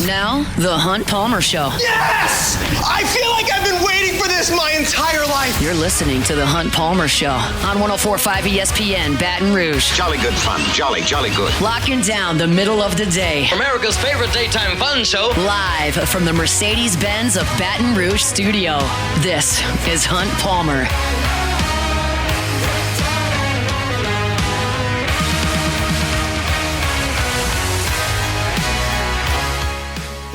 Now, the Hunt Palmer Show. Yes! I feel like I've been waiting for this my entire life. You're listening to the Hunt Palmer Show on 104.5 ESPN Baton Rouge. Jolly good fun. Jolly good. Locking down the middle of the day. America's favorite daytime fun show. Live from the Mercedes-Benz of Baton Rouge studio. This is Hunt Palmer.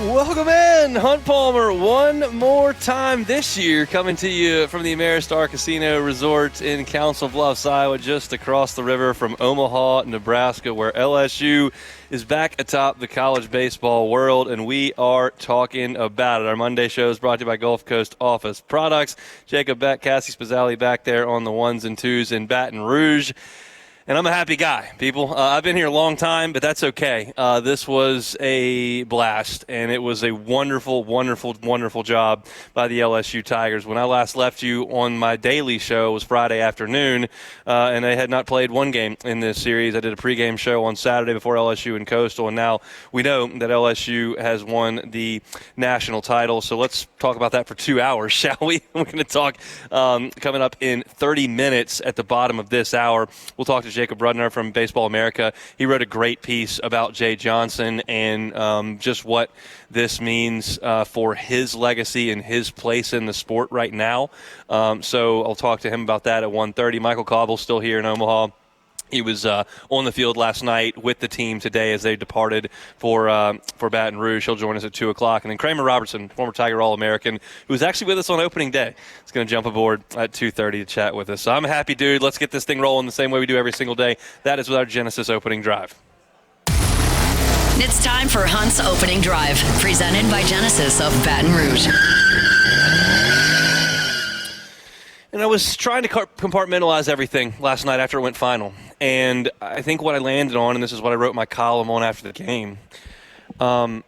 Welcome in, Hunt Palmer, one more time this year, coming to you from the Ameristar Casino Resort in Council Bluffs, Iowa, just across the river from Omaha, Nebraska, where LSU is back atop the college baseball world, and we are talking about it. Our Monday show is brought to you by Gulf Coast Office Products. Jacob Beck, Cassie Spazzali back there on the ones and twos in Baton Rouge. And I'm a happy guy, people. I've been here a long time, but that's okay. This was a blast, and it was a wonderful, wonderful, wonderful job by the LSU Tigers. When I last left you on my daily show, it was Friday afternoon, and they had not played one game in this series. I did a pregame show on Saturday before LSU and Coastal, and now we know that LSU has won the national title. So let's talk about that for 2 hours, shall we? We're going to talk coming up in 30 minutes at the bottom of this hour. We'll talk to Jacob Rudner from Baseball America. He wrote a great piece about Jay Johnson and just what this means for his legacy and his place in the sport right now. So I'll talk to him about that at 1:30. Michael Cobble's still here in Omaha. He was on the field last night with the team today as they departed for Baton Rouge. He'll join us at 2 o'clock. And then Kramer Robertson, former Tiger All-American, who was actually with us on opening day, is going to jump aboard at 2:30 to chat with us. So I'm a happy dude. Let's get this thing rolling the same way we do every single day. That is with our Genesis opening drive. It's time for Hunt's Opening Drive, presented by Genesis of Baton Rouge. And I was trying to compartmentalize everything last night after it went final. And I think what I landed on, and this is what I wrote my column on after the game, I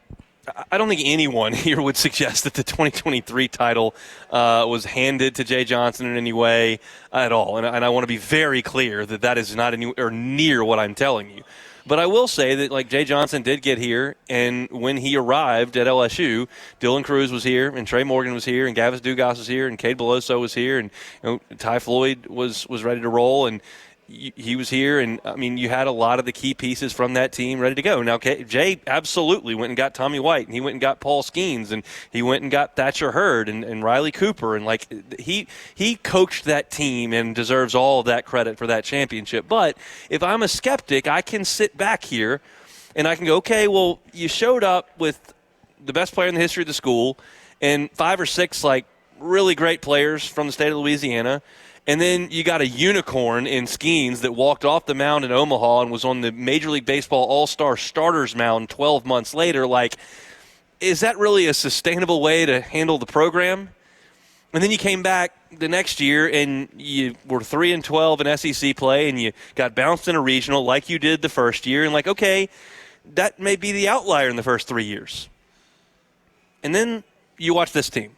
don't think anyone here would suggest that the 2023 title was handed to Jay Johnson in any way at all. And I want to be very clear that that is not anywhere near what I'm telling you. But I will say that, like, Jay Johnson did get here, and when he arrived at LSU, Dylan Cruz was here, and Trey Morgan was here, and Gavis Dugas was here, and Cade Beloso was here, and Ty Floyd was ready to roll, and he was here, and I mean, you had a lot of the key pieces from that team ready to go. Now, Jay absolutely went and got Tommy White, and he went and got Paul Skeens, and he went and got Thatcher Hurd and Riley Cooper, and like he coached that team and deserves all of that credit for that championship. But if I'm a skeptic, I can sit back here and I can go, okay, well, you showed up with the best player in the history of the school and 5 or 6 like really great players from the state of Louisiana. And then you got a unicorn in Skeens that walked off the mound in Omaha and was on the Major League Baseball All-Star starters mound 12 months later. Like, is that really a sustainable way to handle the program? And then you came back the next year and you were 3-12 in SEC play and you got bounced in a regional like you did the first year. And like, okay, that may be the outlier in the first 3 years. And then you watch this team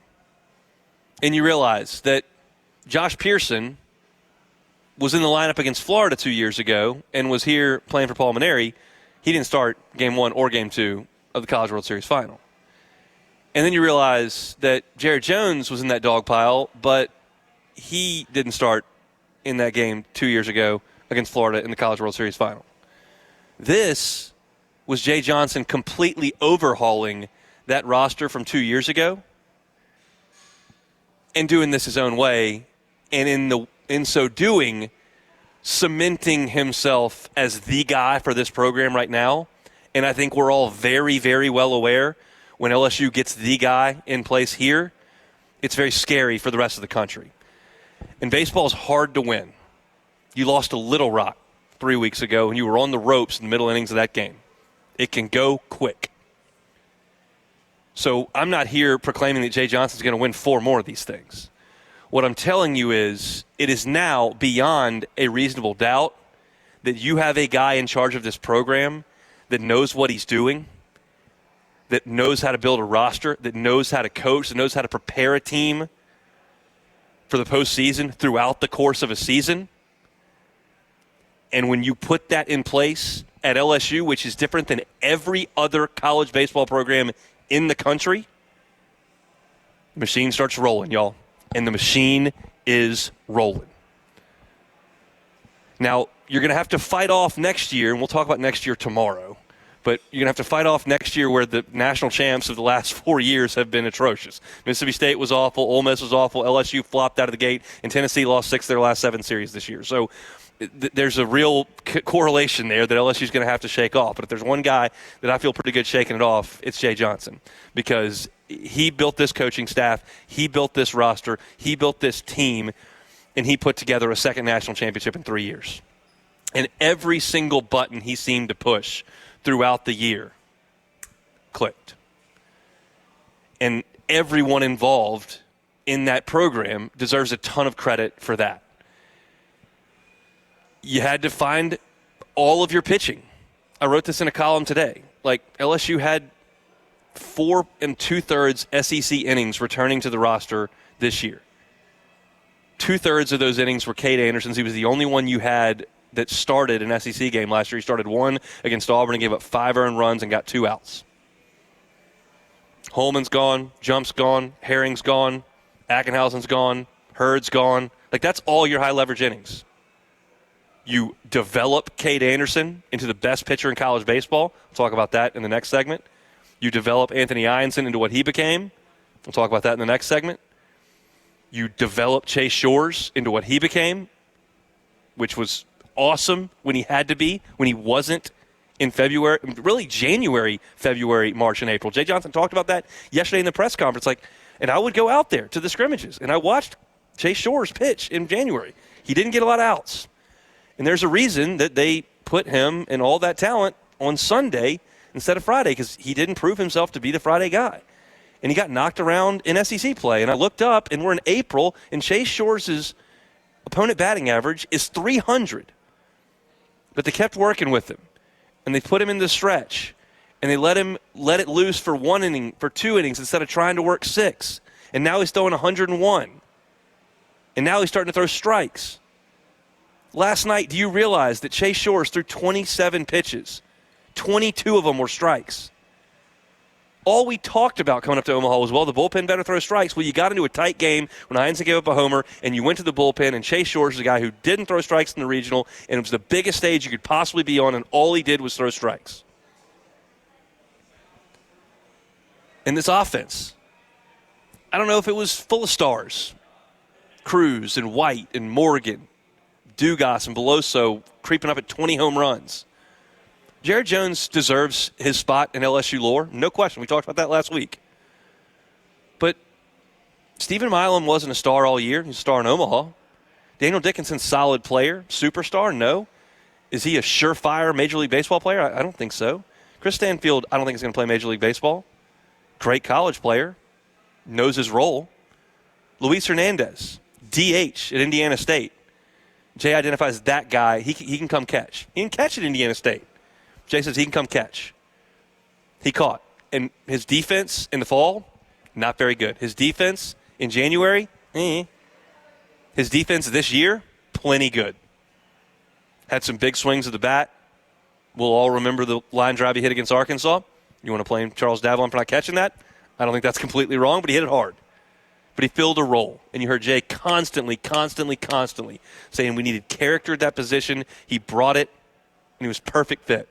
and you realize that Josh Pearson was in the lineup against Florida 2 years ago and was here playing for Paul Maneri. He didn't start Game 1 or Game 2 of the College World Series final. And then you realize that Jared Jones was in that dog pile, but he didn't start in that game 2 years ago against Florida in the College World Series final. This was Jay Johnson completely overhauling that roster from 2 years ago and doing this his own way. And in so doing, cementing himself as the guy for this program right now. And I think we're all very, very well aware when LSU gets the guy in place here, it's very scary for the rest of the country. And baseball is hard to win. You lost to Little Rock 3 weeks ago, and you were on the ropes in the middle innings of that game. It can go quick. So I'm not here proclaiming that Jay Johnson's going to win 4 more of these things. What I'm telling you is it is now beyond a reasonable doubt that you have a guy in charge of this program that knows what he's doing, that knows how to build a roster, that knows how to coach, that knows how to prepare a team for the postseason throughout the course of a season. And when you put that in place at LSU, which is different than every other college baseball program in the country, the machine starts rolling, y'all. And the machine is rolling. Now, you're going to have to fight off next year, and we'll talk about next year tomorrow, but you're going to have to fight off next year where the national champs of the last 4 years have been atrocious. Mississippi State was awful, Ole Miss was awful, LSU flopped out of the gate, and Tennessee lost 6 of their last 7 series this year. So there's a real correlation there that LSU is going to have to shake off. But if there's one guy that I feel pretty good shaking it off, it's Jay Johnson, because he built this coaching staff, he built this roster, he built this team, and he put together a second national championship in 3 years. And every single button he seemed to push throughout the year clicked. And everyone involved in that program deserves a ton of credit for that. You had to find all of your pitching. I wrote this in a column today. Like, LSU had 4 2/3 SEC innings returning to the roster this year. 2/3 of those innings were Cade Anderson's. He was the only one you had that started an SEC game last year. He started 1 against Auburn and gave up 5 earned runs and got 2 outs. Holman's gone, Jump's gone, Herring's gone, Ackenhausen's gone, Hurd's gone. Like, that's all your high-leverage innings. You develop Cade Anderson into the best pitcher in college baseball. We'll talk about that in the next segment. You develop Anthony Ianson into what he became. We'll talk about that in the next segment. You develop Chase Shores into what he became, which was awesome when he had to be, when he wasn't in February, really January, February, March, and April. Jay Johnson talked about that yesterday in the press conference. And I would go out there to the scrimmages, and I watched Chase Shores pitch in January. He didn't get a lot of outs. And there's a reason that they put him and all that talent on Sunday instead of Friday, because he didn't prove himself to be the Friday guy. And he got knocked around in SEC play. And I looked up, and we're in April, and Chase Shores' opponent batting average is 300. But they kept working with him, and they put him in the stretch, and they let it loose for 1 inning, for 2 innings instead of trying to work 6. And now he's throwing 101. And now he's starting to throw strikes. Last night, do you realize that Chase Shores threw 27 pitches? 22 of them were strikes. All we talked about coming up to Omaha was, well, the bullpen better throw strikes. Well, you got into a tight game when Heinzen gave up a homer, and you went to the bullpen, and Chase Shores is a guy who didn't throw strikes in the regional, and it was the biggest stage you could possibly be on, and all he did was throw strikes. And this offense, I don't know if it was full of stars. Cruz and White and Morgan, Dugas and Beloso creeping up at 20 home runs. Jared Jones deserves his spot in LSU lore, no question. We talked about that last week. But Stephen Milam wasn't a star all year. He's a star in Omaha. Daniel Dickinson's solid player, superstar, no. Is he a surefire Major League Baseball player? I don't think so. Chris Stanfield, I don't think he's going to play Major League Baseball. Great college player, knows his role. Luis Hernandez, DH at Indiana State. Jay identifies that guy. He can come catch. He can catch at Indiana State. Jay says he can come catch. He caught. And his defense in the fall, not very good. His defense in January, His defense this year, plenty good. Had some big swings of the bat. We'll all remember the line drive he hit against Arkansas. You want to blame Charles Davlon for not catching that? I don't think that's completely wrong, but he hit it hard. But he filled a role. And you heard Jay constantly saying we needed character at that position. He brought it, and he was perfect fit.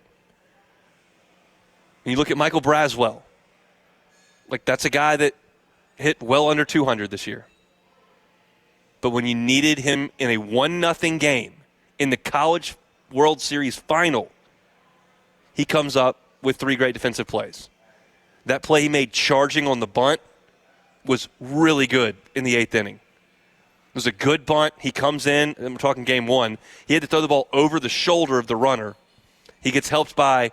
And you look at Michael Braswell. Like, that's a guy that hit well under 200 this year. But when you needed him in a 1-0 game in the College World Series final, he comes up with 3 great defensive plays. That play he made charging on the bunt was really good in the 8th inning. It was a good bunt. He comes in, and we're talking game 1. He had to throw the ball over the shoulder of the runner. He gets helped by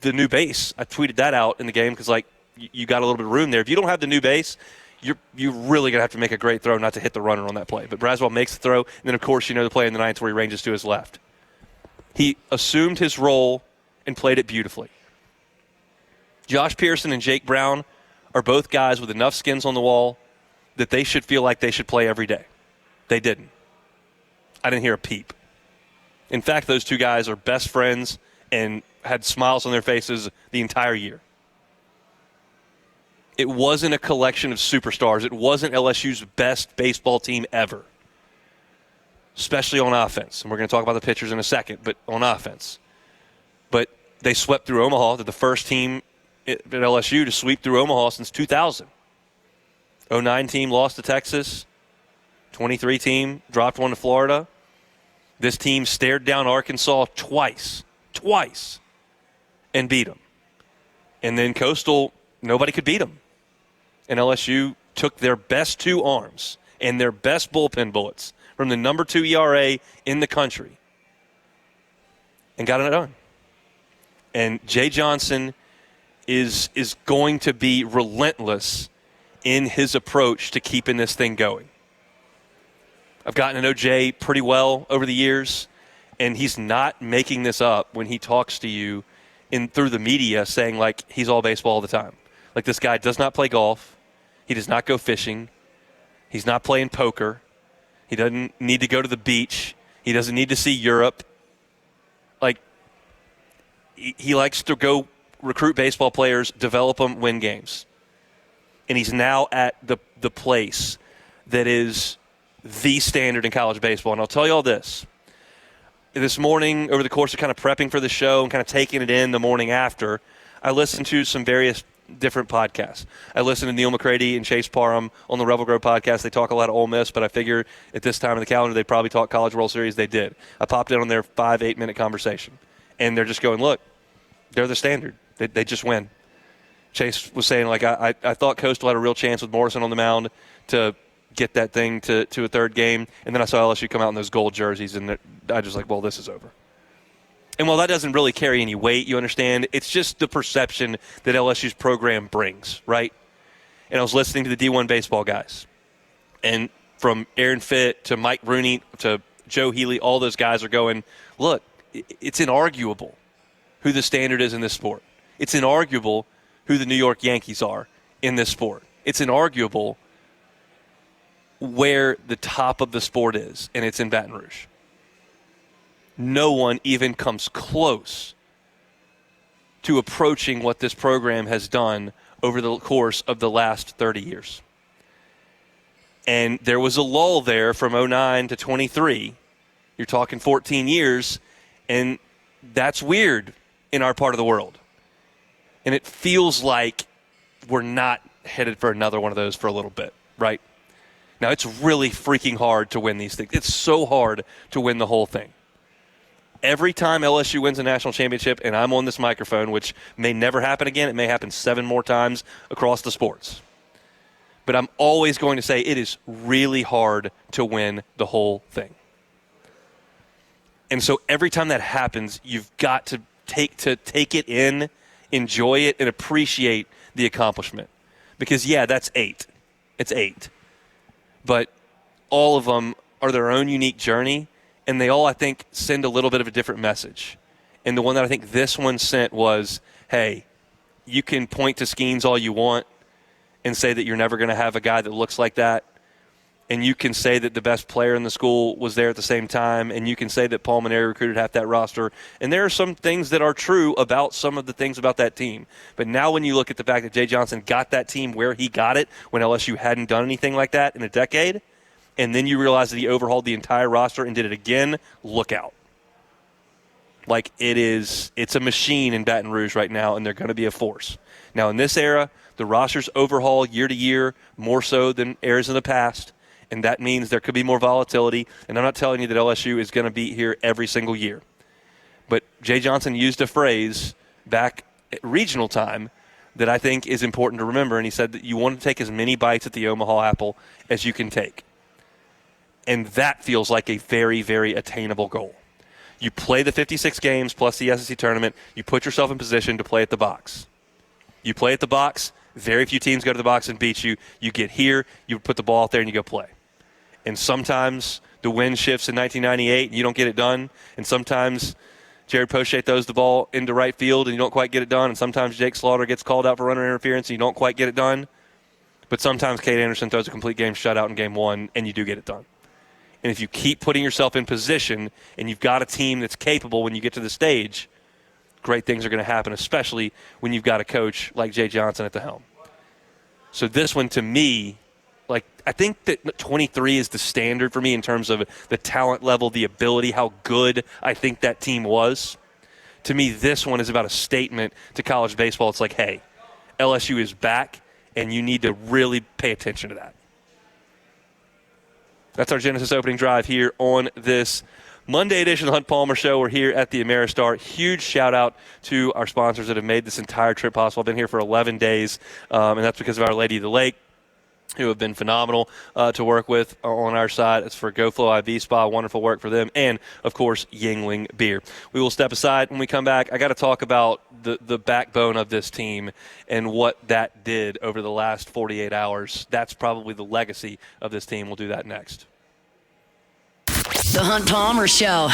the new base. I tweeted that out in the game because, like, you got a little bit of room there. If you don't have the new base, you're really going to have to make a great throw not to hit the runner on that play. But Braswell makes the throw, and then, of course, you know the play in the 9th where he ranges to his left. He assumed his role and played it beautifully. Josh Pearson and Jake Brown are both guys with enough skins on the wall that they should feel like they should play every day. They didn't. I didn't hear a peep. In fact, those 2 guys are best friends and had smiles on their faces the entire year. It wasn't a collection of superstars. It wasn't LSU's best baseball team ever, especially on offense. And we're going to talk about the pitchers in a second, but on offense. But they swept through Omaha. They're the first team at LSU to sweep through Omaha since 2000. 09 team lost to Texas. 23 team dropped one to Florida. This team stared down Arkansas twice, and beat them. And then Coastal, nobody could beat them. And LSU took their best two arms and their best bullpen bullets from the number 2 ERA in the country and got it done. And Jay Johnson is going to be relentless in his approach to keeping this thing going. I've gotten to know Jay pretty well over the years, and he's not making this up when he talks to you through the media saying, like, he's all baseball all the time. Like, this guy does not play golf. He does not go fishing. He's not playing poker. He doesn't need to go to the beach. He doesn't need to see Europe. Like, he likes to go recruit baseball players, develop them, win games. And he's now at the place that is the standard in college baseball. And I'll tell you all this. This morning, over the course of kind of prepping for the show and kind of taking it in the morning after, I listened to some various different podcasts. I listened to Neil McCready and Chase Parham on the Revel Grow podcast. They talk a lot of Ole Miss, but I figure at this time of the calendar they probably talk College World Series. They did. I popped in on their 5-8 minute conversation. And they're just going, look, they're the standard. They just win. Chase was saying, like, I thought Coastal had a real chance with Morrison on the mound to get that thing to a third game. And then I saw LSU come out in those gold jerseys, and I just like, well, this is over. And while that doesn't really carry any weight, you understand, it's just the perception that LSU's program brings, right? And I was listening to the D1 baseball guys. And from Aaron Fitt to Mike Rooney to Joe Healy, all those guys are going, look, it's inarguable who the standard is in this sport. It's inarguable who the New York Yankees are in this sport. It's inarguable where the top of the sport is, and it's in Baton Rouge. No one even comes close to approaching what this program has done over the course of the last 30 years. And there was a lull there from 09 to 23. You're talking 14 years, and that's weird in our part of the world. And it feels like we're not headed for another one of those for a little bit, right? Now, it's really freaking hard to win these things. It's so hard to win the whole thing. Every time LSU wins a national championship, and I'm on this microphone, which may never happen again, it may happen 7 more times across the sports. But I'm always going to say it is really hard to win the whole thing. And so every time that happens, you've got to take it in, enjoy it, and appreciate the accomplishment. Because, yeah, that's 8. It's 8. But all of them are their own unique journey, and they all, I think, send a little bit of a different message. And the one that I think this one sent was, hey, you can point to Skeens all you want and say that you're never going to have a guy that looks like that. And you can say that the best player in the school was there at the same time, and you can say that Paul Maneri recruited half that roster. And there are some things that are true about some of the things about that team. But now when you look at the fact that Jay Johnson got that team where he got it when LSU hadn't done anything like that in a decade, and then you realize that he overhauled the entire roster and did it again, look out. Like, it's a machine in Baton Rouge right now, and they're going to be a force. Now, in this era, the rosters overhaul year to year more so than eras in the past, and that means there could be more volatility. And I'm not telling you that LSU is going to be here every single year. But Jay Johnson used a phrase back at regional time that I think is important to remember, and he said that you want to take as many bites at the Omaha apple as you can take. And that feels like a very, very attainable goal. You play the 56 games plus the SEC tournament. You put yourself in position to play at the box. You play at the box. Very few teams go to the box and beat you. You get here, you put the ball out there, and you go play. And sometimes the wind shifts in 1998, and you don't get it done. And sometimes Jared Poche throws the ball into right field, and you don't quite get it done. And sometimes Jake Slaughter gets called out for runner interference, and you don't quite get it done. But sometimes Cade Anderson throws a complete game shutout in game 1, and you do get it done. And if you keep putting yourself in position and you've got a team that's capable when you get to the stage, great things are going to happen, especially when you've got a coach like Jay Johnson at the helm. So this one, to me, like, I think that 23 is the standard for me in terms of the talent level, the ability, how good I think that team was. To me, this one is about a statement to college baseball. It's like, hey, LSU is back, and you need to really pay attention to that. That's our Genesis opening drive here on this Monday edition of the Hunt Palmer Show. We're here at the Ameristar. Huge shout-out to our sponsors that have made this entire trip possible. I've been here for 11 days, and that's because of Our Lady of the Lake, who have been phenomenal to work with on our side. It's for GoFlow IV Spa, wonderful work for them, and, of course, Yingling Beer. We will step aside. When we come back, I got to talk about the backbone of this team and what that did over the last 48 hours. That's probably the legacy of this team. We'll do that next. The Hunt Palmer Show.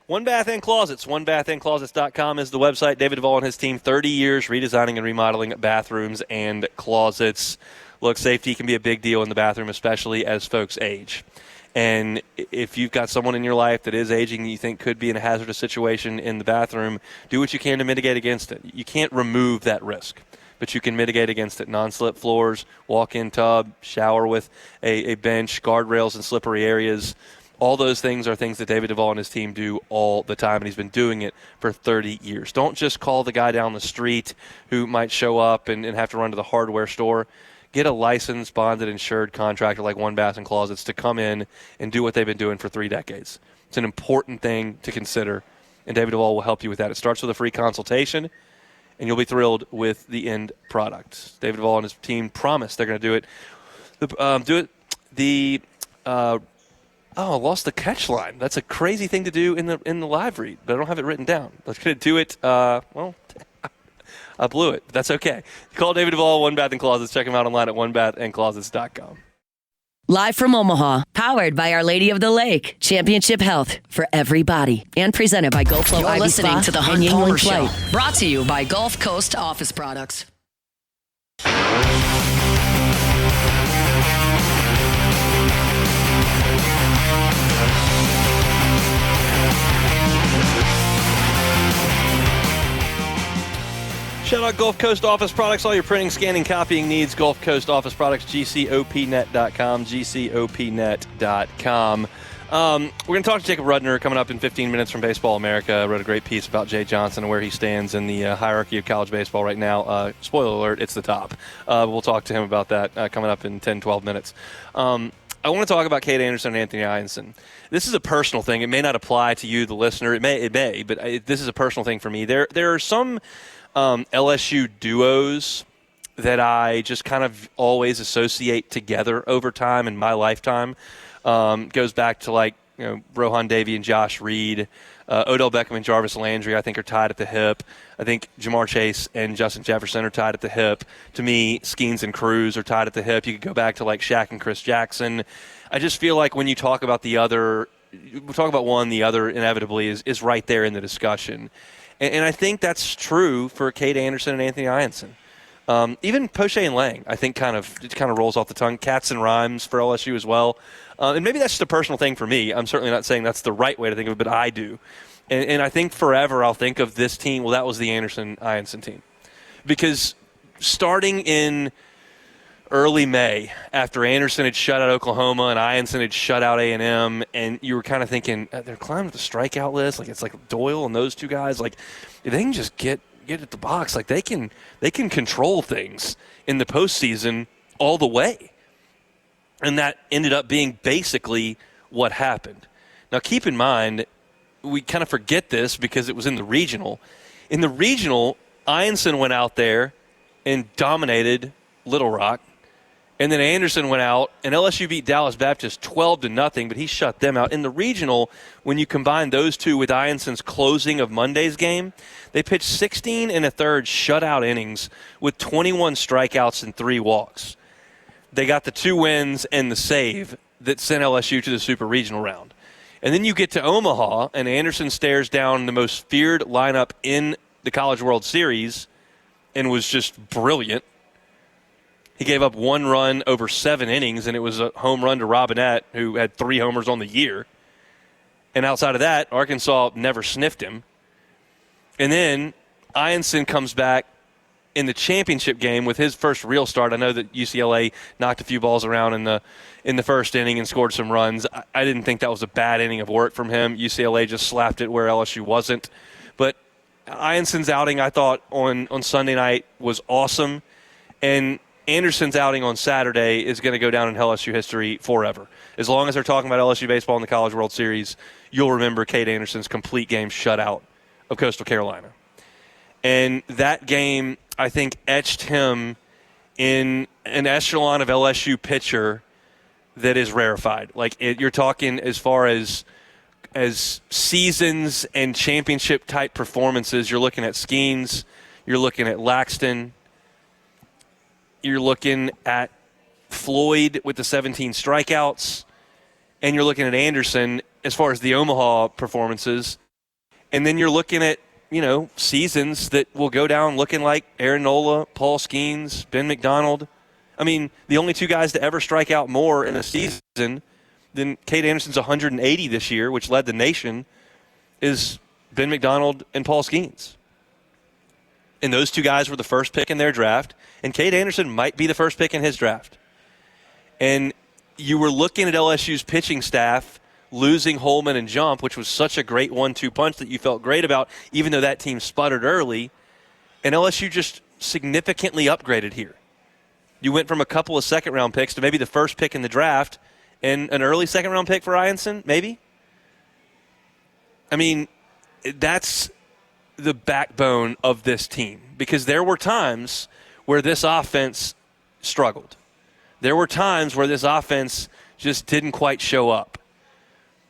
One Bath and Closets. OneBathAndClosets.com is the website. David Duvall and his team, 30 years redesigning and remodeling bathrooms and closets. Look, safety can be a big deal in the bathroom, especially as folks age. And if you've got someone in your life that is aging that you think could be in a hazardous situation in the bathroom, do what you can to mitigate against it. You can't remove that risk, but you can mitigate against it. Non-slip floors, walk-in tub, shower with a bench, guardrails in slippery areas. All those things are things that David Duvall and his team do all the time, and he's been doing it for 30 years. Don't just call the guy down the street who might show up and have to run to the hardware store. Get a licensed, bonded, insured contractor like One Bath and Closets to come in and do what they've been doing for 3 decades. It's an important thing to consider, and David Duvall will help you with that. It starts with a free consultation, and you'll be thrilled with the end product. David Duvall and his team promise they're going to do it. I lost the catch line. That's a crazy thing to do in the live read, but I don't have it written down. Let's do it. I blew it. That's okay. Call David Duvall, One Bath and Closets. Check him out online at onebathandclosets.com. Live from Omaha, powered by Our Lady of the Lake, Championship Health for everybody, and presented by GoFlow IV listening Spa to the and Hunt Yingling Palmer Show, Flight. brought to you by Gulf Coast Office Products. Shout out Gulf Coast Office Products. All your printing, scanning, copying needs. Gulf Coast Office Products, GCOPnet.com, GCOPnet.com. We're going to talk to Jacob Rudner coming up in 15 minutes from Baseball America. I wrote a great piece about Jay Johnson and where he stands in the hierarchy of college baseball right now. Spoiler alert, it's the top. We'll talk to him about that coming up in 10, 12 minutes. I want to talk about Cade Anderson and Anthony Ianson. This is a personal thing. It may not apply to you, the listener. It may, but this is a personal thing for me. There are some LSU duos that I just kind of always associate together over time in my lifetime. Goes back to Rohan Davey and Josh Reed. Odell Beckham and Jarvis Landry, I think, are tied at the hip. I think Jamar Chase and Justin Jefferson are tied at the hip. To me, Skeens and Cruz are tied at the hip. You could go back to Shaq and Chris Jackson. I just feel like when you talk about the other, we talk about one, the other inevitably is right there in the discussion. And I think that's true for Cade Anderson and Anthony Ianson. Even Poche and Lang, I think, kind of rolls off the tongue. Cats and rhymes for LSU as well. And maybe that's just a personal thing for me. I'm certainly not saying that's the right way to think of it, but I do. And I think forever I'll think of this team, well, that was the Anderson-Ianson team. Because starting in early May, after Anderson had shut out Oklahoma and Ianson had shut out A&M, and you were kind of thinking, they're climbing the strikeout list. It's like Doyle and those two guys. If they can just get at the box, they can control things in the postseason all the way. And that ended up being basically what happened. Now, keep in mind, we kind of forget this because it was in the regional. In the regional, Ianson went out there and dominated Little Rock. And then Anderson went out, and LSU beat Dallas Baptist 12-0, but he shut them out. In the regional, when you combine those two with Ianson's closing of Monday's game, they pitched 16 1/3 shutout innings with 21 strikeouts and 3 walks. They got the 2 wins and the save that sent LSU to the Super Regional round. And then you get to Omaha, and Anderson stares down the most feared lineup in the College World Series and was just brilliant. He gave up 1 run over 7 innings, and it was a home run to Robinette, who had 3 homers on the year. And outside of that, Arkansas never sniffed him. And then Ianson comes back in the championship game with his first real start. I know that UCLA knocked a few balls around in the first inning and scored some runs. I didn't think that was a bad inning of work from him. UCLA just slapped it where LSU wasn't. But Ianson's outing, I thought, on Sunday night was awesome. And Anderson's outing on Saturday is going to go down in LSU history forever. As long as they're talking about LSU baseball in the College World Series, you'll remember Cade Anderson's complete game shutout of Coastal Carolina. And that game, I think, etched him in an echelon of LSU pitcher that is rarefied. You're talking as far as seasons and championship-type performances. You're looking at Skeens. You're looking at Laxton. You're looking at Floyd with the 17 strikeouts. And you're looking at Anderson as far as the Omaha performances. And then you're looking at, seasons that will go down looking like Aaron Nola, Paul Skeens, Ben McDonald. I mean, the only two guys to ever strike out more in a season than Cade Anderson's 180 this year, which led the nation, is Ben McDonald and Paul Skeens. And those two guys were the first pick in their draft, and Cade Anderson might be the first pick in his draft. And you were looking at LSU's pitching staff losing Holman and Jump, which was such a great 1-2 punch that you felt great about, even though that team sputtered early. And LSU just significantly upgraded here. You went from a couple of second-round picks to maybe the first pick in the draft and an early second-round pick for Ianson, maybe? I mean, that's the backbone of this team, because there were times where this offense struggled. There were times where this offense just didn't quite show up.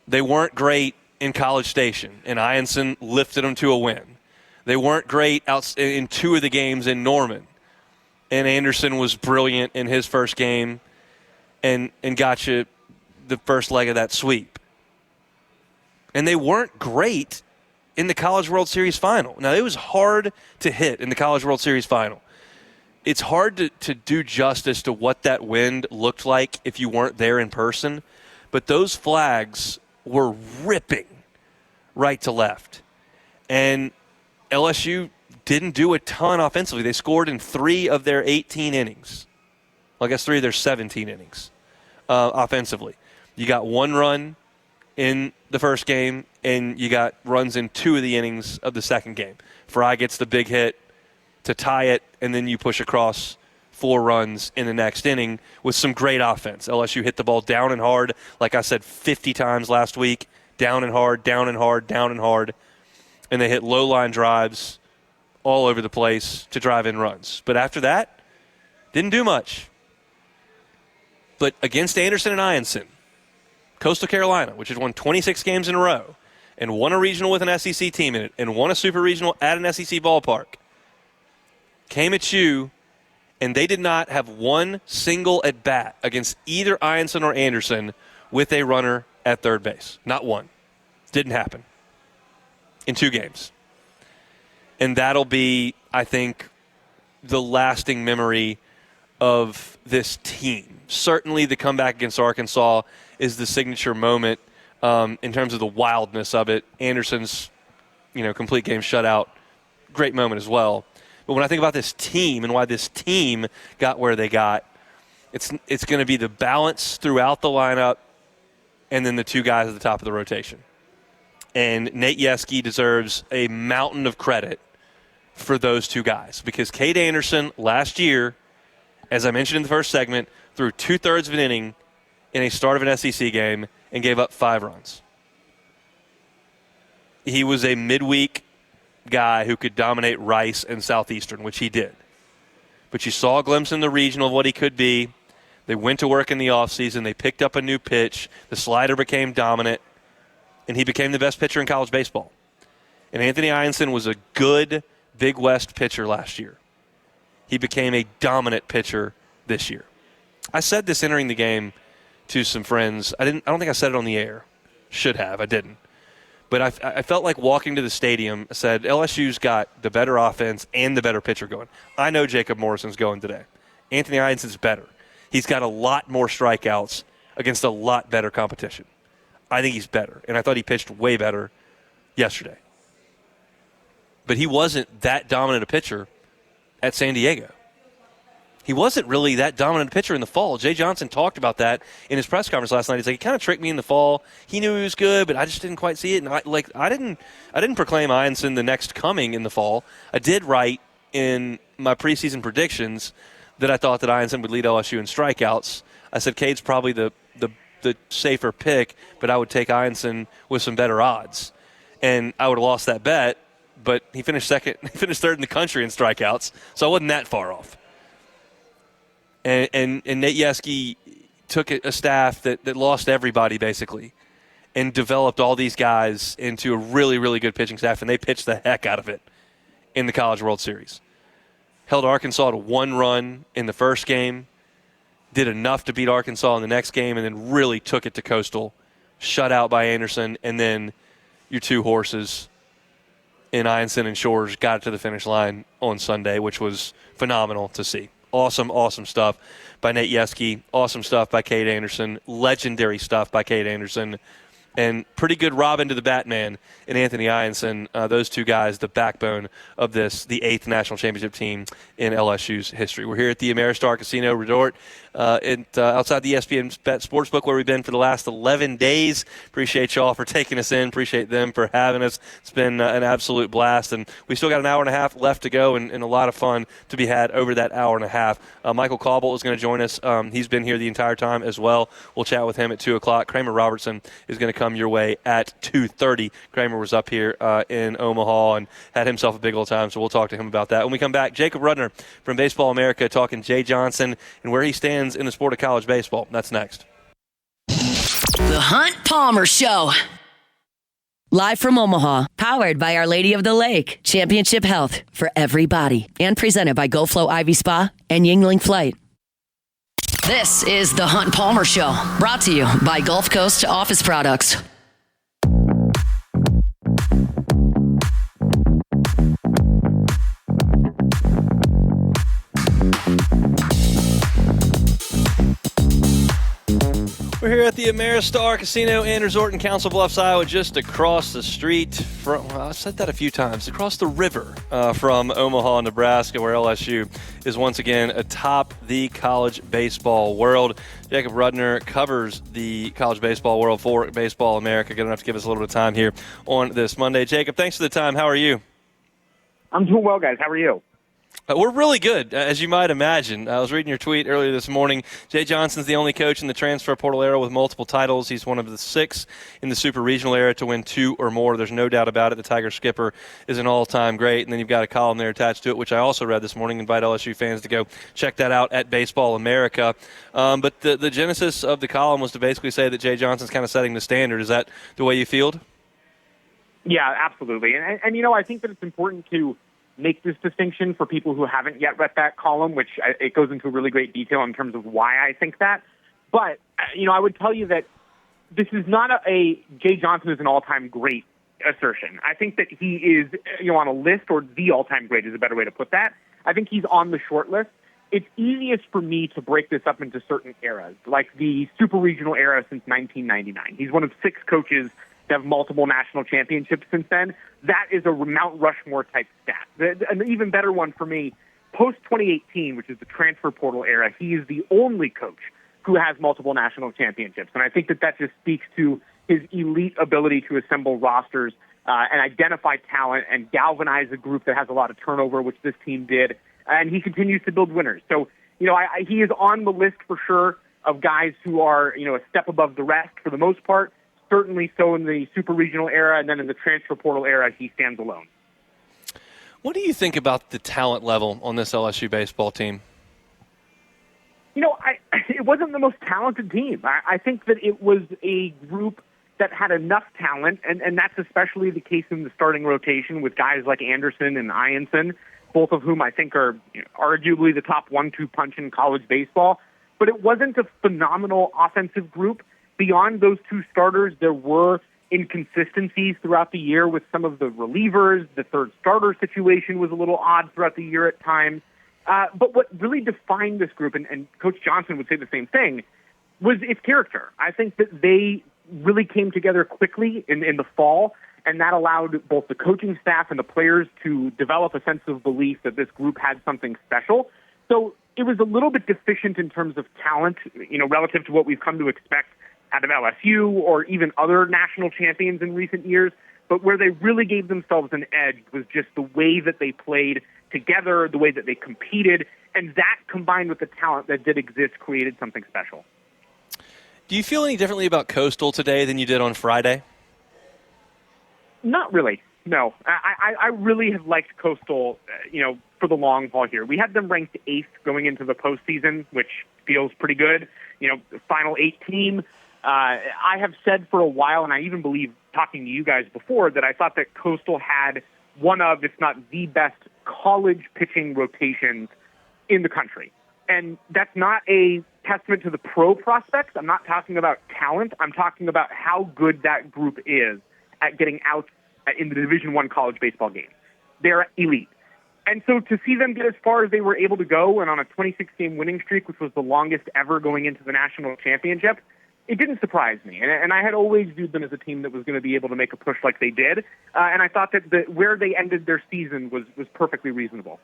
They weren't great in College Station, and Ianson lifted them to a win. They weren't great in two of the games in Norman, and Anderson was brilliant in his first game and got you the first leg of that sweep. And they weren't great in the College World Series final. Now, it was hard to hit in the College World Series final. It's hard to do justice to what that wind looked like if you weren't there in person, but those flags were ripping right to left. And LSU didn't do a ton offensively. They scored in 3 of their 18 innings. Well, I guess 3 of their 17 innings offensively. You got 1 run in the first game, and you got runs in 2 of the innings of the second game. Fry gets the big hit to tie it, and then you push across 4 runs in the next inning with some great offense. LSU hit the ball down and hard, like I said 50 times last week, down and hard, down and hard, down and hard. And they hit low-line drives all over the place to drive in runs. But after that, didn't do much. But against Anderson and Ianson, Coastal Carolina, which has won 26 games in a row, and won a regional with an SEC team in it, and won a super regional at an SEC ballpark, came at you, and they did not have one single at-bat against either Ianson or Anderson with a runner at third base. Not one. Didn't happen in 2 games. And that'll be, I think, the lasting memory of this team. Certainly the comeback against Arkansas is the signature moment in terms of the wildness of it. Anderson's, complete game shutout, great moment as well. But when I think about this team and why this team got where they got, it's going to be the balance throughout the lineup and then the 2 guys at the top of the rotation. And Nate Yeske deserves a mountain of credit for those 2 guys, because Cade Anderson last year, as I mentioned in the first segment, threw 2/3 of an inning in a start of an SEC game and gave up 5 runs. He was a midweek guy who could dominate Rice and Southeastern, which he did. But you saw a glimpse in the regional of what he could be. They went to work in the offseason. They picked up a new pitch. The slider became dominant, and he became the best pitcher in college baseball. And Anthony Ianson was a good Big West pitcher last year. He became a dominant pitcher this year. I said this entering the game to some friends. I don't think I said it on the air. Should have. I didn't. But I felt like walking to the stadium, I said, LSU's got the better offense and the better pitcher going. I know Jacob Morrison's going today. Anthony Ianson's better. He's got a lot more strikeouts against a lot better competition. I think he's better, and I thought he pitched way better yesterday. but he wasn't that dominant a pitcher at San Diego. He wasn't really that dominant a pitcher in the fall. Jay Johnson talked about that in his press conference last night. He's like, he kind of tricked me in the fall. He knew he was good, but I just didn't quite see it. And I didn't proclaim Ianson the next coming in the fall. I did write in my preseason predictions that I thought that Ianson would lead LSU in strikeouts. I said Cade's probably the safer pick, but I would take Ianson with some better odds. And I would have lost that bet, but he finished second. He finished third in the country in strikeouts, so I wasn't that far off. And Nate Yeskie took a staff that lost everybody basically and developed all these guys into a really, really good pitching staff, and they pitched the heck out of it in the College World Series. Held Arkansas to 1 run in the first game, did enough to beat Arkansas in the next game, and then really took it to Coastal, shut out by Anderson, and then your two horses in Ianson and Shores got it to the finish line on Sunday, which was phenomenal to see. Awesome, awesome stuff by Nate Yeskie. Awesome stuff by Cade Anderson. Legendary stuff by Cade Anderson. And pretty good Robin to the Batman and Anthony Ianson. Those two guys, the backbone of the 8th national championship team in LSU's history. We're here at the Ameristar Casino Resort outside the ESPN Bet Sportsbook, where we've been for the last 11 days. Appreciate y'all for taking us in. Appreciate them for having us. It's been an absolute blast. And we still got an hour and a half left to go and a lot of fun to be had over that hour and a half. Michael Cauble is going to join us. He's been here the entire time as well. We'll chat with him at 2 o'clock. Kramer Robertson is going to come your way at 2:30. Kramer was up here in Omaha and had himself a big old time, so we'll talk to him about that. When we come back, Jacob Rudner from Baseball America talking Jay Johnson and where he stands in the sport of college baseball. That's next. The Hunt Palmer Show. Live from Omaha, powered by Our Lady of the Lake, Championship Health for everybody, and presented by GoFlow Ivy Spa and Yingling Flight. This is the Hunt Palmer Show, brought to you by Gulf Coast Office Products. We're here at the Ameristar Casino and Resort in Council Bluffs, Iowa, just across the street from, well, I've said that a few times, across the river from Omaha, Nebraska, where LSU is once again atop the college baseball world. Jacob Rudner covers the college baseball world for Baseball America. Good enough to give us a little bit of time here on this Monday. Jacob, thanks for the time. How are you? I'm doing well, guys. How are you? We're really good, as you might imagine. I was reading your tweet earlier this morning. Jay Johnson's the only coach in the transfer portal era with multiple titles. He's one of the 6 in the super regional era to win 2 or more. There's no doubt about it. The Tiger skipper is an all-time great. And then you've got a column there attached to it, which I also read this morning. Invite LSU fans to go check that out at Baseball America. But the genesis of the column was to basically say that Jay Johnson's kind of setting the standard. Is that the way you feel? Yeah, absolutely. And you know, I think that it's important to make this distinction for people who haven't yet read that column, which it goes into really great detail in terms of why I think that. But, you know, I would tell you that this is not a Jay Johnson is an all-time great assertion. I think that he is, you know, on a list, or the all-time great is a better way to put that. I think he's on the short list. It's easiest for me to break this up into certain eras, like the super regional era since 1999. He's one of 6 coaches to have multiple national championships since then. That is a Mount Rushmore type stat. An even better one for me, post-2018, which is the transfer portal era, he is the only coach who has multiple national championships. And I think that just speaks to his elite ability to assemble rosters and identify talent and galvanize a group that has a lot of turnover, which this team did. And he continues to build winners. So, you know, he is on the list for sure of guys who are, you know, a step above the rest for the most part. Certainly so in the super regional era, and then in the transfer portal era, he stands alone. What do you think about the talent level on this LSU baseball team? You know, it wasn't the most talented team. I think that it was a group that had enough talent, and that's especially the case in the starting rotation with guys like Anderson and Ianson, both of whom I think are, you know, arguably the top 1-2 punch in college baseball. But it wasn't a phenomenal offensive group. Beyond those 2 starters, there were inconsistencies throughout the year with some of the relievers. The third starter situation was a little odd throughout the year at times. But what really defined this group, and Coach Johnson would say the same thing, was its character. I think that they really came together quickly in the fall, and that allowed both the coaching staff and the players to develop a sense of belief that this group had something special. So it was a little bit deficient in terms of talent, relative to what we've come to expect out of LSU or even other national champions in recent years. But where they really gave themselves an edge was just the way that they played together, the way that they competed, and that combined with the talent that did exist created something special. Do you feel any differently about Coastal today than you did on Friday? Not really, no. I really have liked Coastal, for the long haul here. We had them ranked 8th going into the postseason, which feels pretty good. Final 8 team. I have said for a while, and I even believe talking to you guys before, that I thought that Coastal had one of, if not the best, college pitching rotations in the country. And that's not a testament to the pro prospects. I'm not talking about talent. I'm talking about how good that group is at getting out in the Division I college baseball game. They're elite. And so to see them get as far as they were able to go and on a 26-game winning streak, which was the longest ever going into the national championship, it didn't surprise me. And I had always viewed them as a team that was going to be able to make a push like they did. And I thought that where they ended their season was perfectly reasonable.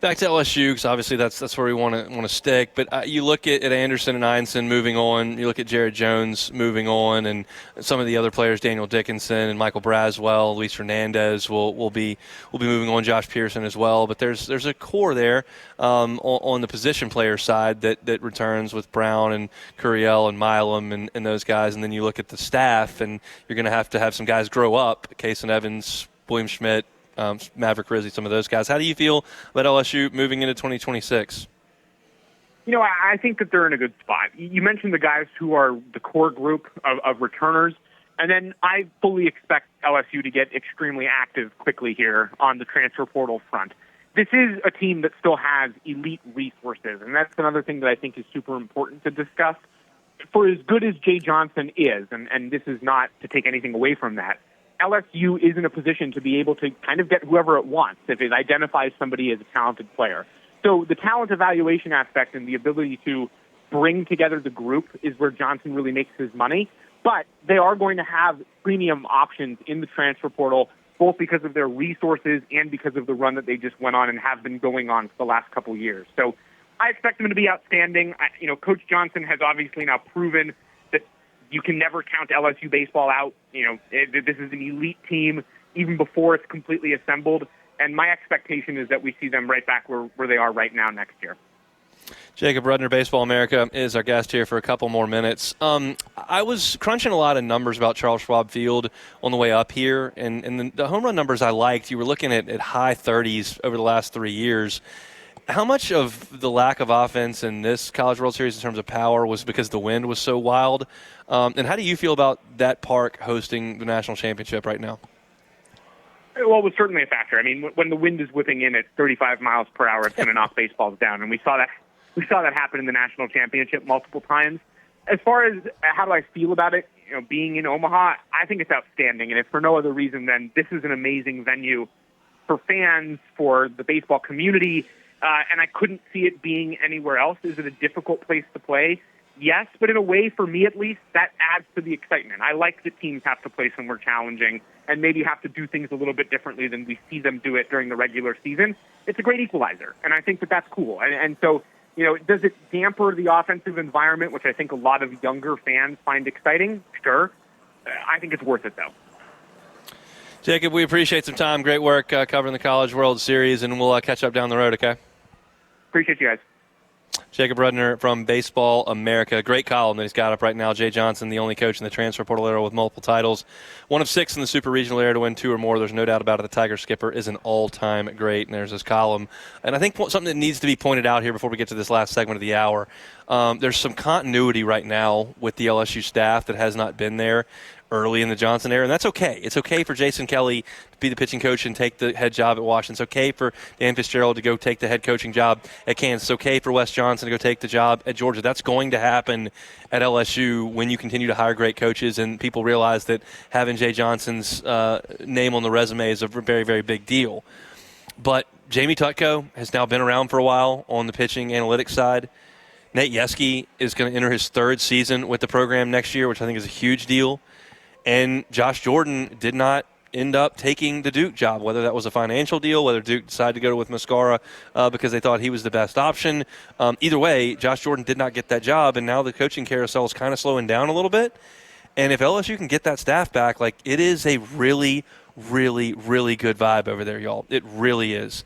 Back to LSU, because obviously that's where we want to stick. But you look at Anderson and Einstein moving on. You look at Jared Jones moving on, and some of the other players, Daniel Dickinson and Michael Braswell, Luis Hernandez will be moving on. Josh Pearson as well. But there's a core there on the position player side that returns with Brown and Curiel and Milam and those guys. And then you look at the staff, and you're going to have some guys grow up. Kason Evans, William Schmidt, Maverick Rizzi, some of those guys. How do you feel about LSU moving into 2026? I think that they're in a good spot. You mentioned the guys who are the core group of returners, and then I fully expect LSU to get extremely active quickly here on the transfer portal front. This is a team that still has elite resources, and that's another thing that I think is super important to discuss. For as good as Jay Johnson is, and this is not to take anything away from that, LSU is in a position to be able to kind of get whoever it wants if it identifies somebody as a talented player. So the talent evaluation aspect and the ability to bring together the group is where Johnson really makes his money. But they are going to have premium options in the transfer portal, both because of their resources and because of the run that they just went on and have been going on for the last couple years. So I expect them to be outstanding. Coach Johnson has obviously now proven that you can never count LSU baseball out. This is an elite team even before it's completely assembled. And my expectation is that we see them right back where they are right now next year. Jacob Rudner, Baseball America, is our guest here for a couple more minutes. I was crunching a lot of numbers about Charles Schwab Field on the way up here, and the home run numbers I liked. You were looking at high 30s over the last 3 years. How much of the lack of offense in this College World Series in terms of power was because the wind was so wild? And how do you feel about that park hosting the national championship right now? Well, it was certainly a factor. I mean, when the wind is whipping in at 35 miles per hour, it's going to knock baseballs down, and we saw that happen in the national championship multiple times. As far as how do I feel about it, being in Omaha, I think it's outstanding, and if for no other reason than this is an amazing venue for fans, for the baseball community. And I couldn't see it being anywhere else. Is it a difficult place to play? Yes, but in a way, for me at least, that adds to the excitement. I like that teams have to play somewhere challenging and maybe have to do things a little bit differently than we see them do it during the regular season. It's a great equalizer, and I think that that's cool. And so, does it damper the offensive environment, which I think a lot of younger fans find exciting? Sure. I think it's worth it, though. Jacob, we appreciate some time. Great work covering the College World Series, and we'll catch up down the road, okay? Appreciate you guys. Jacob Rudner from Baseball America. Great column that he's got up right now. Jay Johnson, the only coach in the transfer portal era with multiple titles. One of 6 in the super regional era to win 2 or more. There's no doubt about it. The Tiger skipper is an all-time great, and there's his column. And I think something that needs to be pointed out here before we get to this last segment of the hour, there's some continuity right now with the LSU staff that has not been there early in the Johnson era, and that's okay. It's okay for Jason Kelly to be the pitching coach and take the head job at Washington. It's okay for Dan Fitzgerald to go take the head coaching job at Kansas. It's okay for Wes Johnson to go take the job at Georgia. That's going to happen at LSU when you continue to hire great coaches and people realize that having Jay Johnson's name on the resume is a very, very big deal. But Jamie Tutko has now been around for a while on the pitching analytics side. Nate Yeske is going to enter his 3rd season with the program next year, which I think is a huge deal. And Josh Jordan did not end up taking the Duke job, whether that was a financial deal, whether Duke decided to go with Mascara because they thought he was the best option. Either way, Josh Jordan did not get that job, and now the coaching carousel is kind of slowing down a little bit. And if LSU can get that staff back, like, it is a really, really, really good vibe over there, y'all. It really is.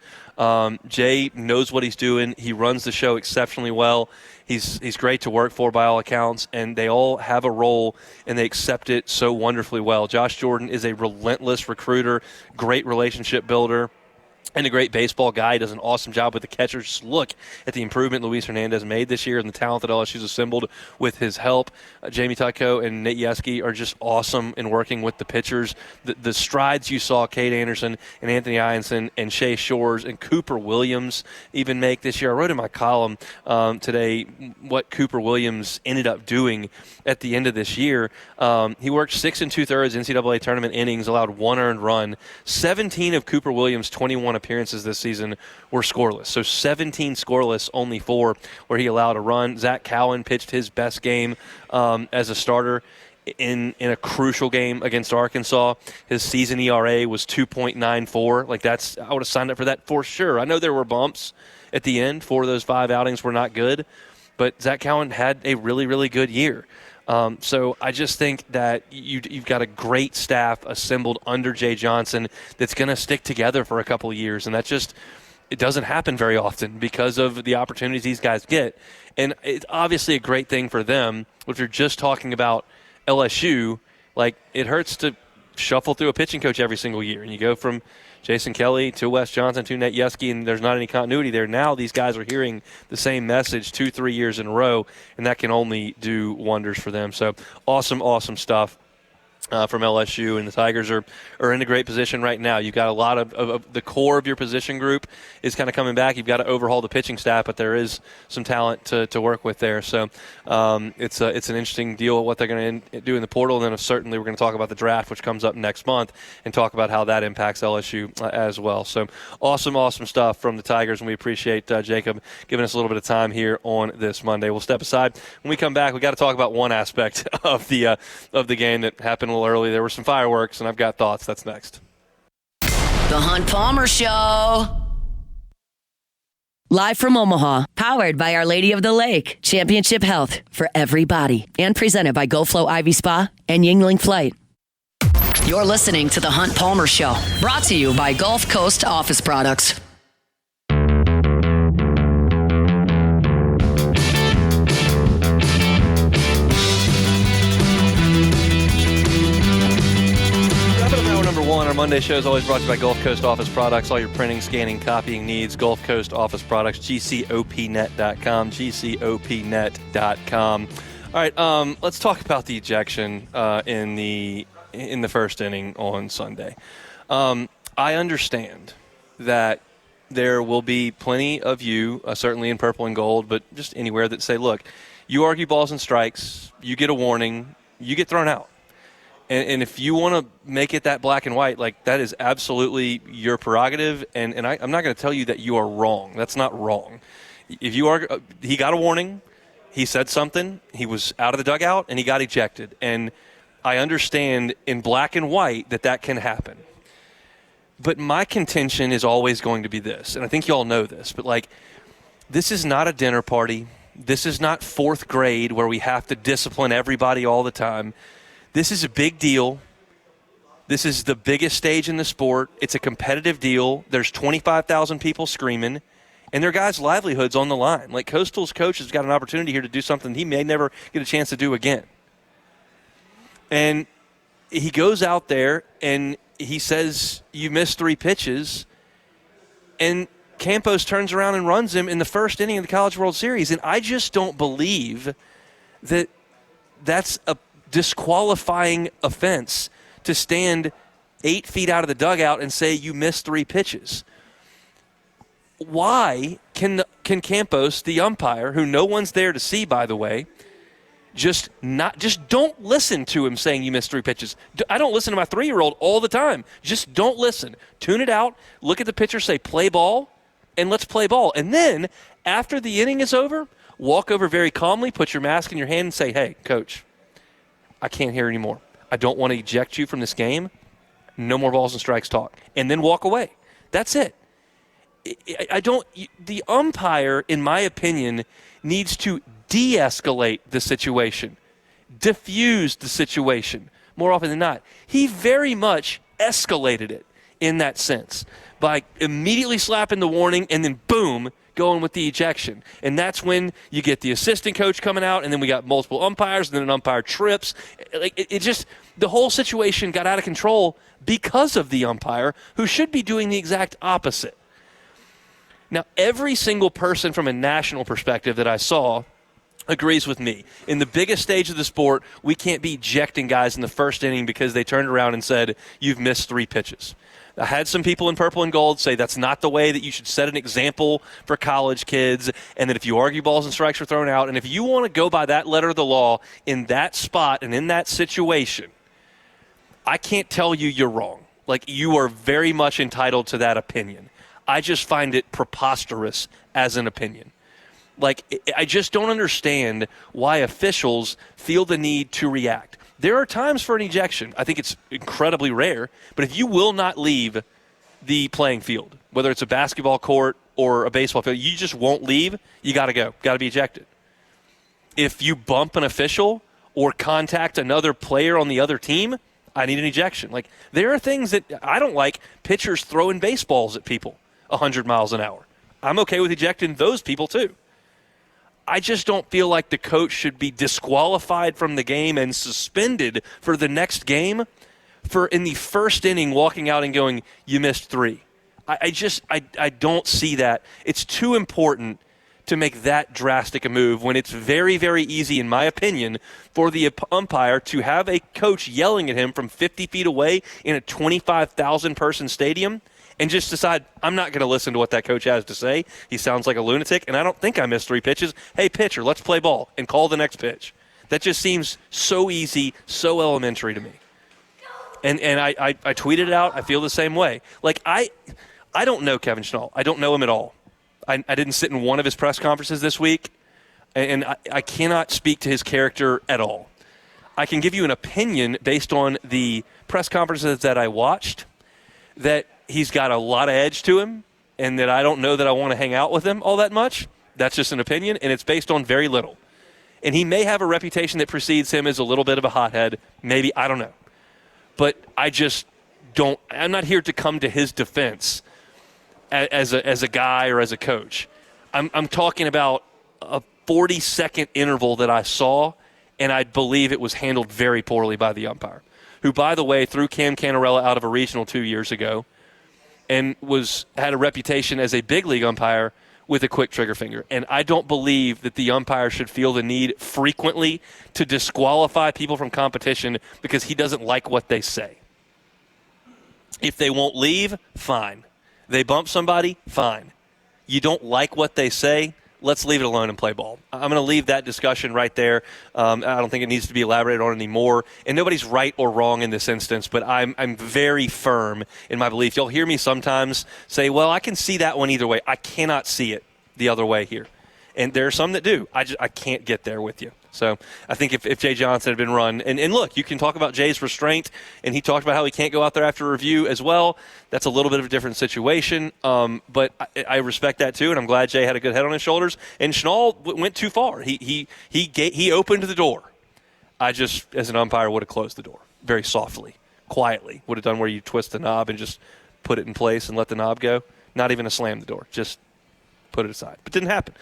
Jay knows what he's doing. He runs the show exceptionally well. He's great to work for by all accounts, and they all have a role, and they accept it so wonderfully well. Josh Jordan is a relentless recruiter, great relationship builder, and a great baseball guy. He does an awesome job with the catchers. Just look at the improvement Luis Hernandez made this year and the talent that LSU's assembled with his help. Jamie Tyko and Nate Yeski are just awesome in working with the pitchers. The strides you saw Cade Anderson and Anthony Ianson and Shea Shores and Cooper Williams even make this year. I wrote in my column today what Cooper Williams ended up doing at the end of this year. He worked 6 2/3 NCAA tournament innings, allowed 1 earned run. 17 of Cooper Williams' 21 appearances this season were scoreless. So 17 scoreless, only 4 where he allowed a run. Zach Cowan pitched his best game as a starter in a crucial game against Arkansas. His season ERA was 2.94. Like, I would have signed up for that for sure. I know there were bumps at the end. 4 of those 5 outings were not good, but Zach Cowan had a really, really good year. So I just think that you've got a great staff assembled under Jay Johnson that's going to stick together for a couple of years, and it doesn't happen very often because of the opportunities these guys get. And it's obviously a great thing for them. If you're just talking about LSU, like, it hurts to shuffle through a pitching coach every single year, and you go from Jason Kelly to Wes Johnson to Nate Yeski, and there's not any continuity there. Now these guys are hearing the same message 2-3 years in a row, and that can only do wonders for them. So awesome stuff from LSU, and the Tigers are in a great position right now. You've got a lot of the core of your position group is kind of coming back. You've got to overhaul the pitching staff, but there is some talent to work with there. So it's an interesting deal what they're going to do in the portal, and then certainly we're going to talk about the draft, which comes up next month, and talk about how that impacts LSU as well. So awesome stuff from the Tigers, and we appreciate Jacob giving us a little bit of time here on this Monday. We'll step aside. When we come back, we got to talk about one aspect of the game that happened a little early. There were some fireworks, and I've got thoughts. That's next. The Hunt Palmer Show. Live from Omaha, powered by Our Lady of the Lake, Championship Health for everybody, and presented by GoFlow Ivy Spa and Yingling Flight. You're listening to The Hunt Palmer Show, brought to you by Gulf Coast Office Products. Our Monday show is always brought to you by Gulf Coast Office Products. All your printing, scanning, copying needs, Gulf Coast Office Products, GCOPnet.com, GCOPnet.com. All right, let's talk about the ejection in the first inning on Sunday. I understand that there will be plenty of you, certainly in purple and gold, but just anywhere, that say, look, you argue balls and strikes, you get a warning, you get thrown out. And if you want to make it that black and white, like, that is absolutely your prerogative. And I'm not going to tell you that you are wrong. That's not wrong. If you are, he got a warning, he said something, he was out of the dugout, and he got ejected. And I understand in black and white that can happen. But my contention is always going to be this, and I think you all know this, but, like, this is not a dinner party. This is not 4th grade where we have to discipline everybody all the time. This is a big deal. This is the biggest stage in the sport. It's a competitive deal. There's 25,000 people screaming, and their guys' livelihoods on the line. Like, Coastal's coach has got an opportunity here to do something he may never get a chance to do again. And he goes out there, and he says, you missed 3 pitches, and Campos turns around and runs him in the first inning of the College World Series. And I just don't believe that that's a disqualifying offense to stand 8 feet out of the dugout and say you missed 3 pitches. Why can Campos, the umpire, who no one's there to see, by the way, just don't listen to him saying you missed 3 pitches? I don't listen to my 3-year-old all the time. Just don't listen. Tune it out. Look at the pitcher, say play ball, and let's play ball. And then after the inning is over, walk over very calmly, put your mask in your hand, and say, hey, coach, I can't hear anymore. I don't want to eject you from this game. No more balls and strikes talk. And then walk away. That's it. The umpire, in my opinion, needs to de-escalate the situation, diffuse the situation more often than not. He very much escalated it in that sense by immediately slapping the warning and then boom, going with the ejection. And that's when you get the assistant coach coming out, and then we got multiple umpires, and then an umpire trips. It just, the whole situation got out of control because of the umpire, who should be doing the exact opposite. Now, every single person from a national perspective that I saw agrees with me. In the biggest stage of the sport, we can't be ejecting guys in the first inning because they turned around and said, you've missed 3 pitches. I had some people in purple and gold say that's not the way that you should set an example for college kids, and that if you argue balls and strikes are thrown out, and if you want to go by that letter of the law in that spot and in that situation, I can't tell you you're wrong. Like, you are very much entitled to that opinion. I just find it preposterous as an opinion. Like, I just don't understand why officials feel the need to react. There are times for an ejection. I think it's incredibly rare. But if you will not leave the playing field, whether it's a basketball court or a baseball field, you just won't leave, you got to go. Got to be ejected. If you bump an official or contact another player on the other team, I need an ejection. Like, there are things that I don't like, pitchers throwing baseballs at people 100 miles an hour. I'm okay with ejecting those people too. I just don't feel like the coach should be disqualified from the game and suspended for the next game for in the first inning walking out and going, you missed 3. I don't see that. It's too important to make that drastic a move when it's very, very easy, in my opinion, for the umpire to have a coach yelling at him from 50 feet away in a 25,000-person stadium and just decide, I'm not going to listen to what that coach has to say. He sounds like a lunatic, and I don't think I missed 3 pitches. Hey, pitcher, let's play ball, and call the next pitch. That just seems so easy, so elementary to me. And I tweeted it out. I feel the same way. Like, I don't know Kevin Schnall. I don't know him at all. I didn't sit in one of his press conferences this week, and I cannot speak to his character at all. I can give you an opinion based on the press conferences that I watched, that he's got a lot of edge to him, and that I don't know that I want to hang out with him all that much. That's just an opinion, and it's based on very little. And he may have a reputation that precedes him as a little bit of a hothead. Maybe, I don't know. But I just don't – I'm not here to come to his defense as a guy or as a coach. I'm talking about a 40-second interval that I saw, and I believe it was handled very poorly by the umpire, who, by the way, threw Cam Canarella out of a regional 2 years ago and had a reputation as a big league umpire with a quick trigger finger. And I don't believe that the umpire should feel the need frequently to disqualify people from competition because he doesn't like what they say. If they won't leave, fine. They bump somebody, fine. You don't like what they say, let's leave it alone and play ball. I'm going to leave that discussion right there. I don't think it needs to be elaborated on anymore. And nobody's right or wrong in this instance, but I'm very firm in my belief. You'll hear me sometimes say, well, I can see that one either way. I cannot see it the other way here. And there are some that do. I can't get there with you. So I think if Jay Johnson had been run, and look, you can talk about Jay's restraint, and he talked about how he can't go out there after review as well. That's a little bit of a different situation, but I respect that too, and I'm glad Jay had a good head on his shoulders. And Schnall went too far. He opened the door. I just, as an umpire, would have closed the door very softly, quietly. Would have done where you twist the knob and just put it in place and let the knob go. Not even a slam the door, just put it aside. But didn't happen.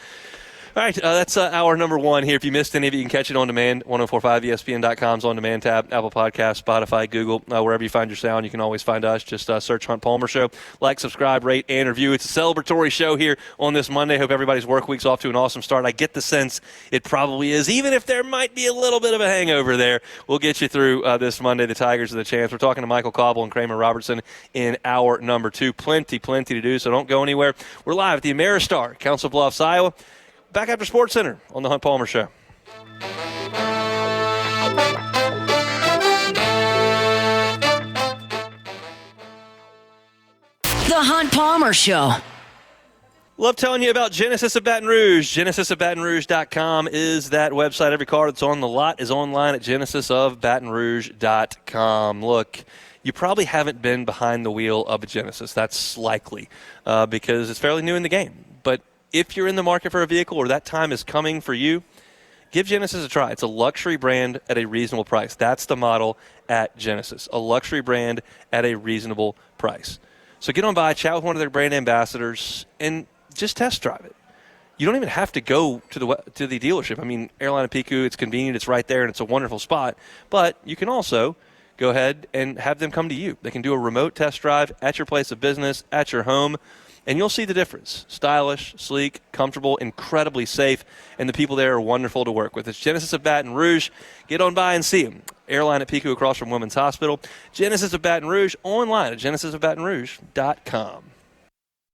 All right, that's hour number 1 here. If you missed any of it, you can catch it on demand, 1045ESPN.com's on-demand tab, Apple Podcasts, Spotify, Google, wherever you find your sound. You can always find us. Just search Hunt Palmer Show. Like, subscribe, rate, and review. It's a celebratory show here on this Monday. Hope everybody's work week's off to an awesome start. I get the sense it probably is, even if there might be a little bit of a hangover there. We'll get you through this Monday. The Tigers are the chance. We're talking to Michael Cobble and Kramer Robertson in hour number 2. Plenty to do, so don't go anywhere. We're live at the Ameristar, Council Bluffs, Iowa. Back after Sports Center on the Hunt Palmer Show. The Hunt Palmer Show. Love telling you about Genesis of Baton Rouge. GenesisofBatonRouge.com is that website. Every car that's on the lot is online at GenesisofBatonRouge.com. Look, you probably haven't been behind the wheel of a Genesis. That's likely because it's fairly new in the game. But if you're in the market for a vehicle or that time is coming for you, give Genesis a try. It's a luxury brand at a reasonable price. That's the model at Genesis, a luxury brand at a reasonable price. So get on by, chat with one of their brand ambassadors, and just test drive it. You don't even have to go to the dealership. I mean, Airline of Piku, it's convenient, it's right there, and it's a wonderful spot. But you can also go ahead and have them come to you. They can do a remote test drive at your place of business, at your home, and you'll see the difference. Stylish, sleek, comfortable, incredibly safe, and the people there are wonderful to work with. It's Genesis of Baton Rouge. Get on by and see them. Airline at Piku across from Women's Hospital. Genesis of Baton Rouge, online at GenesisofBatonRouge.com.